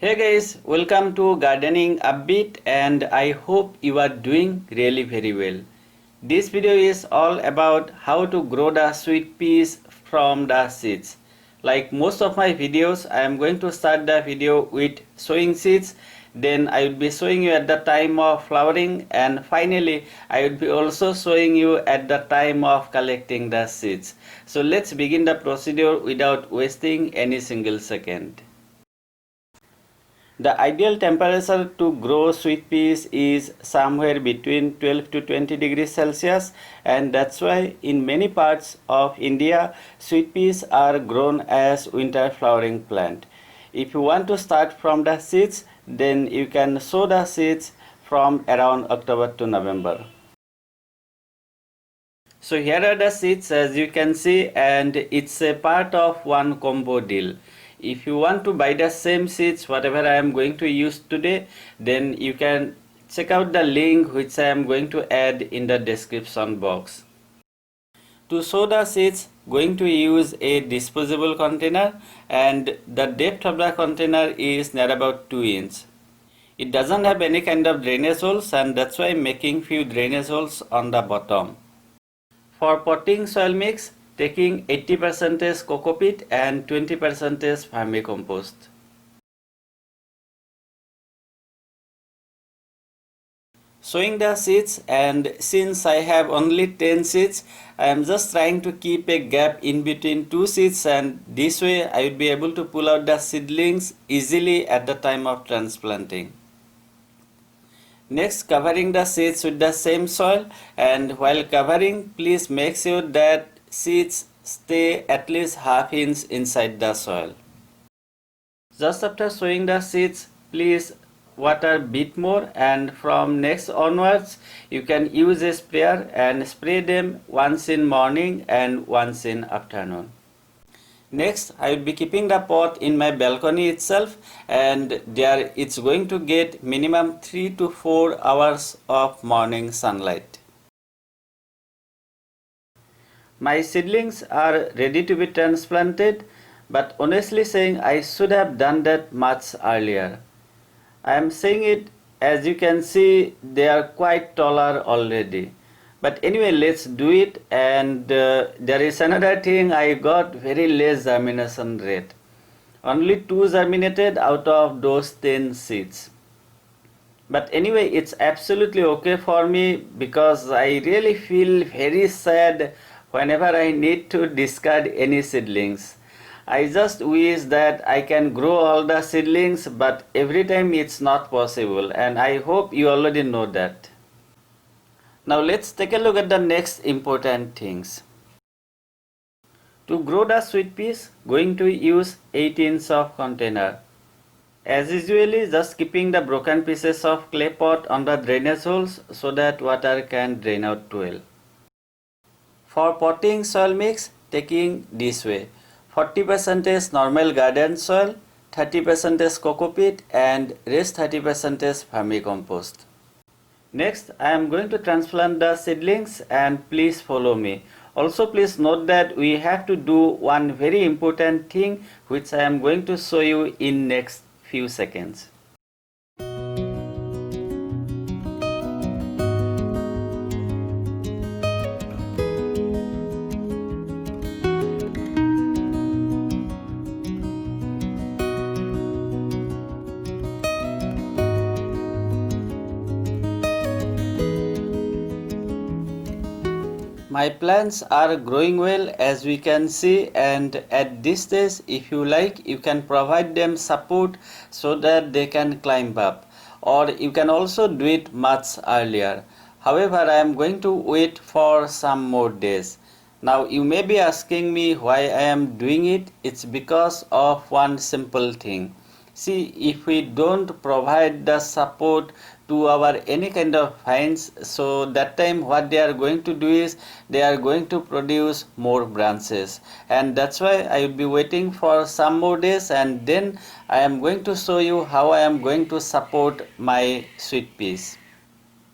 Hey guys, welcome to Gardening Upbeat and I hope you are doing really very well. This video is all about how to grow the sweet peas from the seeds. Like most of my videos, I am going to start the video with sowing seeds. Then I will be showing you at the time of flowering, and finally I will be also showing you at the time of collecting the seeds. So let's begin the procedure without wasting any single second. The ideal temperature to grow sweet peas is somewhere between 12 to 20 degrees Celsius, and that's why in many parts of India sweet peas are grown as winter flowering plant. If you want to start from the seeds, then you can sow the seeds from around October to November. So here are the seeds as you can see, and it's a part of one combo deal. If you want to buy the same seeds whatever I am going to use today, then you can check out the link which I am going to add in the description box. To sow the seeds, going to use a disposable container, and the depth of the container is near about 2 inches. It doesn't have any kind of drainage holes, and that's why I'm making few drainage holes on the bottom. For potting soil mix, taking 80% cocopeat and 20% vermicompost. Sowing the seeds, and since I have only 10 seeds, I am just trying to keep a gap in between two seeds, and this way I will be able to pull out the seedlings easily at the time of transplanting. Next, covering the seeds with the same soil, and while covering, please make sure that seeds stay at least half inch inside the soil. Just after sowing the seeds, please water bit more, and from next onwards you can use a sprayer and spray them once in morning and once in afternoon. Next, I will be keeping the pot in my balcony itself, and there it's going to get minimum 3 to 4 hours of morning sunlight. My seedlings are ready to be transplanted, but honestly saying I should have done that much earlier. I am saying it as you can see they are quite taller already. But anyway, let's do it. And there is another thing, I got very less germination rate. Only 2 germinated out of those 10 seeds. But anyway, it's absolutely okay for me because I really feel very sad whenever I need to discard any seedlings. I just wish that I can grow all the seedlings, but every time it's not possible, and I hope you already know that. Now let's take a look at the next important things. To grow the sweet peas, going to use 8 inch of container. As usually, just keeping the broken pieces of clay pot on the drainage holes so that water can drain out well. For potting soil mix, taking this way: 40% normal garden soil, 30% cocopeat, and rest 30% vermicompost. Next, I am going to transplant the seedlings, and please follow me. Also, please note that we have to do one very important thing which I am going to show you in next few seconds. My plants are growing well as we can see, and at this stage if you like you can provide them support so that they can climb up, or you can also do it much earlier. However, I am going to wait for some more days. Now you may be asking me why I am doing it. It's because of one simple thing. See, if we don't provide the support to our any kind of vines, so that time what they are going to do is they are going to produce more branches, and that's why I will be waiting for some more days, and then I am going to show you how I am going to support my sweet peas.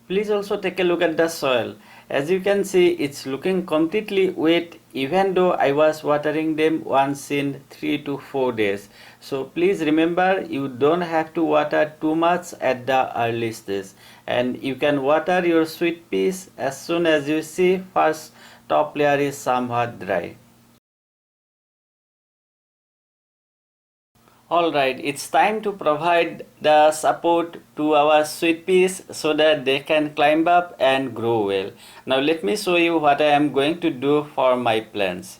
Please also take a look at the soil. As you can see, it's looking completely wet even though I was watering them once in 3 to 4 days. So please remember, you don't have to water too much at the early stage, and you can water your sweet peas as soon as you see first top layer is somewhat dry. Alright, it's time to provide the support to our sweet peas so that they can climb up and grow well. Now let me show you what I am going to do for my plants.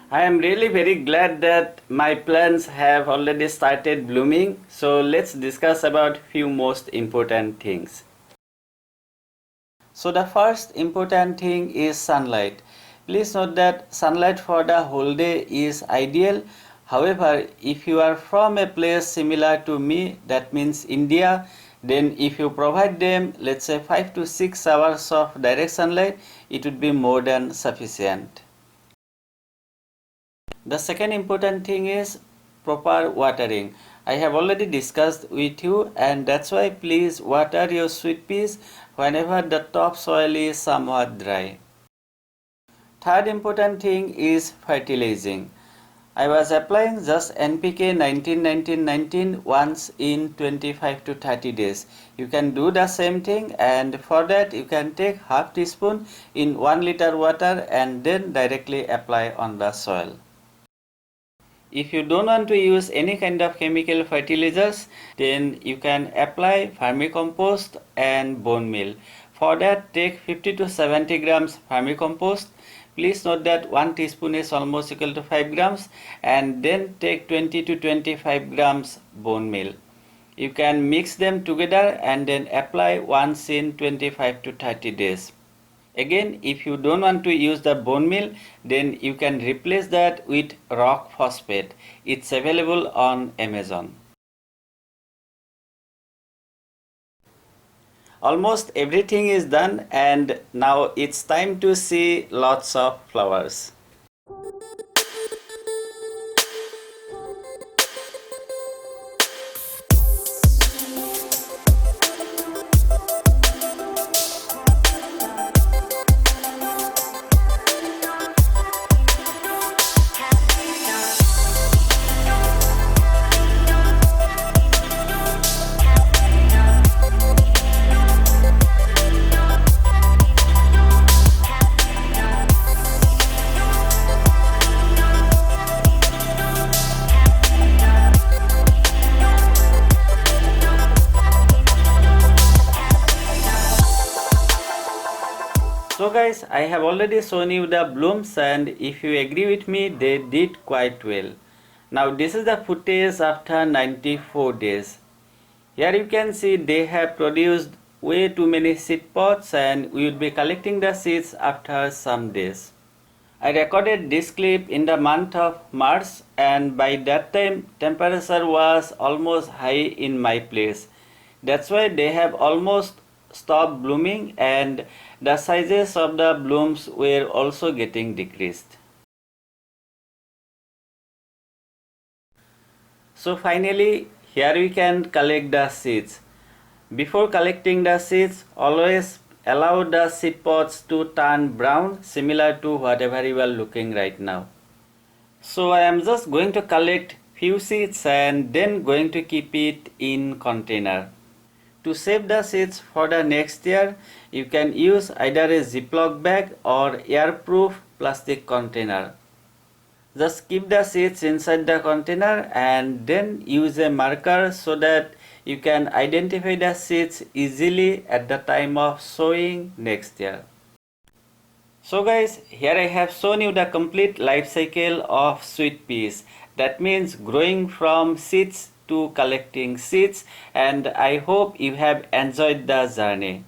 I am really very glad that my plants have already started blooming. So let's discuss about few most important things. So the first important thing is sunlight. Please note that sunlight for the whole day is ideal. However, if you are from a place similar to me, that means India, then if you provide them, let's say 5 to 6 hours of direct sunlight, it would be more than sufficient. The second important thing is proper watering. I have already discussed with you, and that's why please water your sweet peas whenever the topsoil is somewhat dry. Third important thing is fertilizing. I was applying just NPK 19-19-19 once in 25 to 30 days. You can do the same thing, and for that you can take half teaspoon in 1 liter water and then directly apply on the soil. If you don't want to use any kind of chemical fertilizers, then you can apply vermicompost and bone meal. For that, take 50 to 70 grams vermicompost. Please note that 1 teaspoon is almost equal to 5 grams, and then take 20 to 25 grams bone meal. You can mix them together and then apply once in 25 to 30 days. Again, if you don't want to use the bone meal, then you can replace that with rock phosphate. It's available on Amazon. Almost everything is done, and now it's time to see lots of flowers. So guys, I have already shown you the blooms, and if you agree with me, they did quite well. Now this is the footage after 94 days. Here you can see they have produced way too many seed pods, and we will be collecting the seeds after some days. I recorded this clip in the month of March, and by that time temperature was almost high in my place. That's why they have almost stopped blooming and the sizes of the blooms were also getting decreased. So finally, here we can collect the seeds. Before collecting the seeds, always allow the seed pods to turn brown, similar to whatever you are looking right now. So I am just going to collect few seeds and then going to keep it in container. To save the seeds for the next year, you can use either a Ziploc bag or airproof plastic container. Just keep the seeds inside the container and then use a marker so that you can identify the seeds easily at the time of sowing next year. So guys, here I have shown you the complete life cycle of sweet peas. That means growing from seeds to collecting seeds, and I hope you have enjoyed the journey.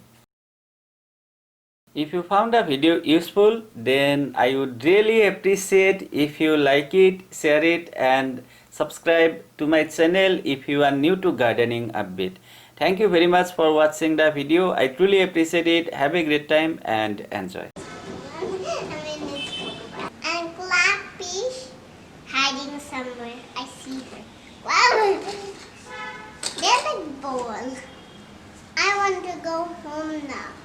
If you found the video useful, then I would really appreciate if you like it, share it and subscribe to my channel if you are new to gardening update. Thank you very much for watching the video. I truly appreciate it. Have a great time and enjoy. And Clappish hiding somewhere. I see her. Wow! There's a ball. I want to go home now.